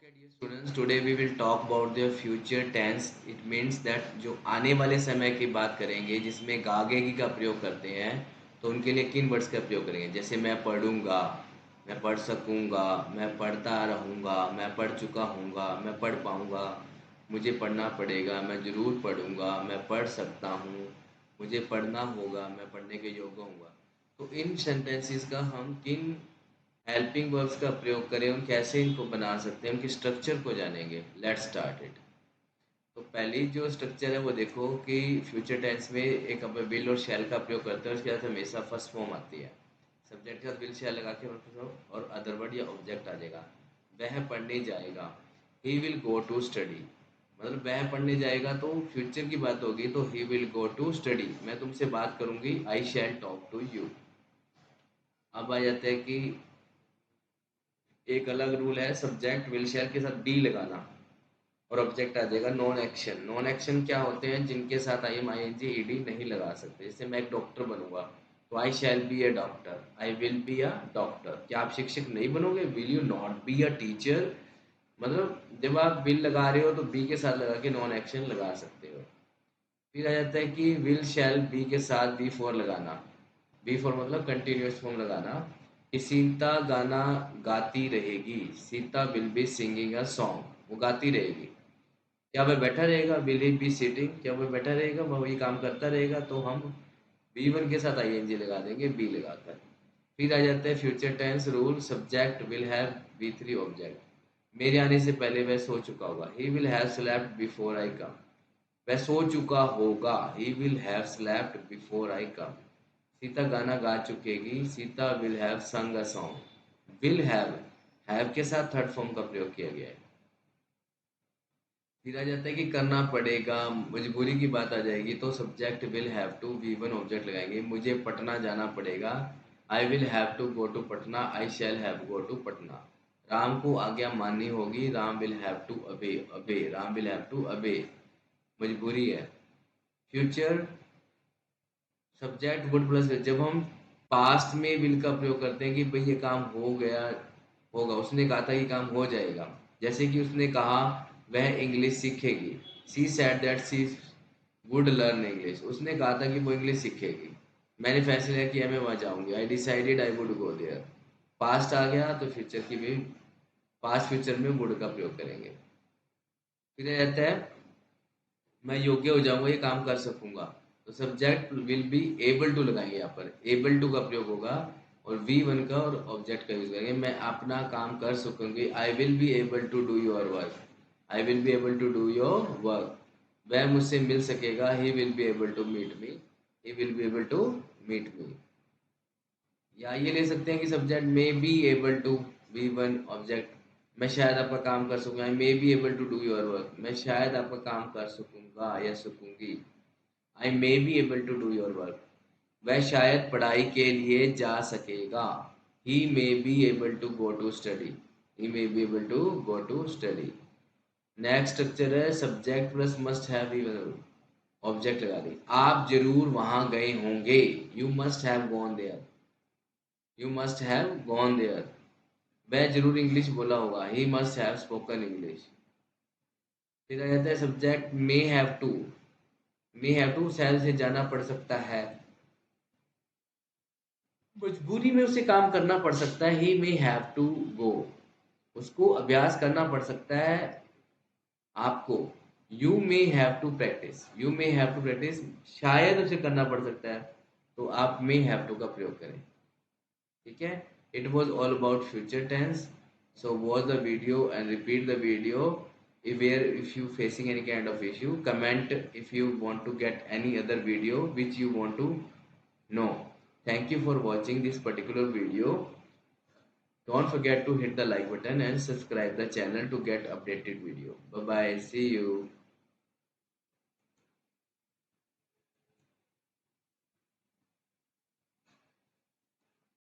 Okay, dear students, today we will talk about the future tense. It means that जो आने वाले समय की बात करेंगे जिसमें गागेगी का प्रयोग करते हैं, तो उनके लिए किन वर्ड्स का प्रयोग करेंगे। जैसे मैं पढ़ूंगा, मैं पढ़ सकूंगा, मैं पढ़ता रहूंगा, मैं पढ़ चुका हूँगा, मैं पढ़ पाऊंगा, मुझे पढ़ना पड़ेगा, मैं जरूर पढ़ूंगा, मैं पढ़ सकता हूँ, मुझे पढ़ना होगा, मैं पढ़ने के योग्य हूँगा। तो इन सेंटेंसेस का हम किन हेल्पिंग वर्ब्स का प्रयोग करें और कैसे इनको बना सकते हैं, उनके स्ट्रक्चर को जानेंगे। Let's start it. तो पहली जो स्ट्रक्चर है वो देखो कि फ्यूचर टेंस में एक अब विल और शैल का प्रयोग करते हैं, उसके साथ हमेशा फर्स्ट फॉर्म आती है। सब्जेक्ट के साथ विल शैल लगा के और अदर वर्ड या ऑब्जेक्ट आ जाएगा। वह पढ़ने जाएगा, he will go to study. मतलब वह पढ़ने जाएगा तो फ्यूचर की बात होगी, तो he will go to study. मैं तुमसे बात करूंगी, I shall talk to you. अब आ जाता है कि एक अलग रूल है, सब्जेक्ट विल शेयर के साथ बी लगाना और ऑब्जेक्ट आ जाएगा नॉन एक्शन। नॉन एक्शन क्या होते हैं, जिनके साथ I am I N G E D नहीं लगा सकते। जैसे मैं एक डॉक्टर बनूंगा तो I shall be a doctor, I will be a doctor. क्या आप शिक्षक नहीं बनोगे? Will you not be a teacher? मतलब जब आप विल लगा रहे हो तो बी के साथ लगा के नॉन एक्शन लगा सकते हो। फिर आ जाता है कि विल शैल बी के साथ बी फोर लगाना। बी फोर मतलब कंटिन्यूस फॉर्म लगाना कि सीता गाना गाती रहेगी, Sita will be singing a song. वो गाती रहेगी। क्या वह बैठा रहेगा? Will he be sitting. क्या वह बैठा रहेगा? वह वही काम करता रहेगा। तो हम बी वन के साथ आई एन जी लगा देंगे बी लगाकर। फिर आ जाता है future tense rule, subject will have V three object. मेरे आने से पहले वह सो चुका होगा, he will have slept before I come. वह सो चुका होगा, he will have slept before I come. Sita गाना गा चुकेगी, सीता विल हैव संग अ सॉन्ग। विल हैव के साथ थर्ड फॉर्म का प्रयोग किया गया है। फिर आ जाता है कि करना पड़ेगा, मजबूरी की बात आ जाएगी तो subject will have to V one object लगाएंगे। मुझे पटना जाना पड़ेगा, I will have to go to Patna, I shall have go to Patna. Ram को आज्ञा माननी होगी, राम विल हैव टू अबे अबे, राम विल हैव टू अबे। मजबूरी है। फ्यूचर सब्जेक्ट वुड प्लस जब हम पास्ट में विल का प्रयोग करते हैं कि भाई ये काम हो गया होगा, उसने कहा था ये काम हो जाएगा। जैसे कि उसने कहा वह इंग्लिश सीखेगी, she said that she would learn English. उसने कहा था कि वो इंग्लिश सीखेगी। मैंने फैसला किया मैं वहाँ जाऊंगी, I decided I would go there. Past आ गया तो फ्यूचर की भी पास्ट फ्यूचर में वुड का प्रयोग करेंगे। फिर ये रहता है मैं योग्य हो जाऊंगा, ये काम कर सकूंगा। तो subject will be able to लगाएंगे, यहाँ पर एबल टू का प्रयोग होगा और वी वन का और ऑब्जेक्ट का यूज करेंगे। मैं अपना काम कर सकूंगी, I will be able to do your work, I will be able to do your work. वह मुझसे मिल सकेगा, he will be able to meet me, he will be able to meet me. या ये ले सकते हैं कि subject may be able to V one object. मैं शायद आपका काम कर सकूंगा, I may be able to do your work. मैं शायद आपका काम कर सकूंगा या सकूंगी, I may be able to do your work. वह शायद पढ़ाई के लिए जा सकेगा, he may be able to go to study, he may be able to go to study. Next structure है subject plus must have object लगा दी। आप जरूर वहां गए होंगे, you must have gone there, you must have gone there. वह जरूर इंग्लिश बोला होगा, he must have spoken English. फिर आ जाता है subject may have to. May have to शहर से जाना पड़ सकता है, मजबूरी में उसे काम करना पड़ सकता है, ही मे हैव टू गो। उसको अभ्यास करना पड़ सकता है आपको। You may have to practice, you may have to practice शायद उसे करना पड़ सकता है, तो आप मे हैव टू का प्रयोग करें। ठीक है। It was all about future tense. So watch the video and repeat the video. If you facing any kind of issue, comment if you want to get any other video which you want to know. Thank you for watching this particular video. Don't forget to hit the like button and subscribe the channel to get updated video. Bye bye, see you.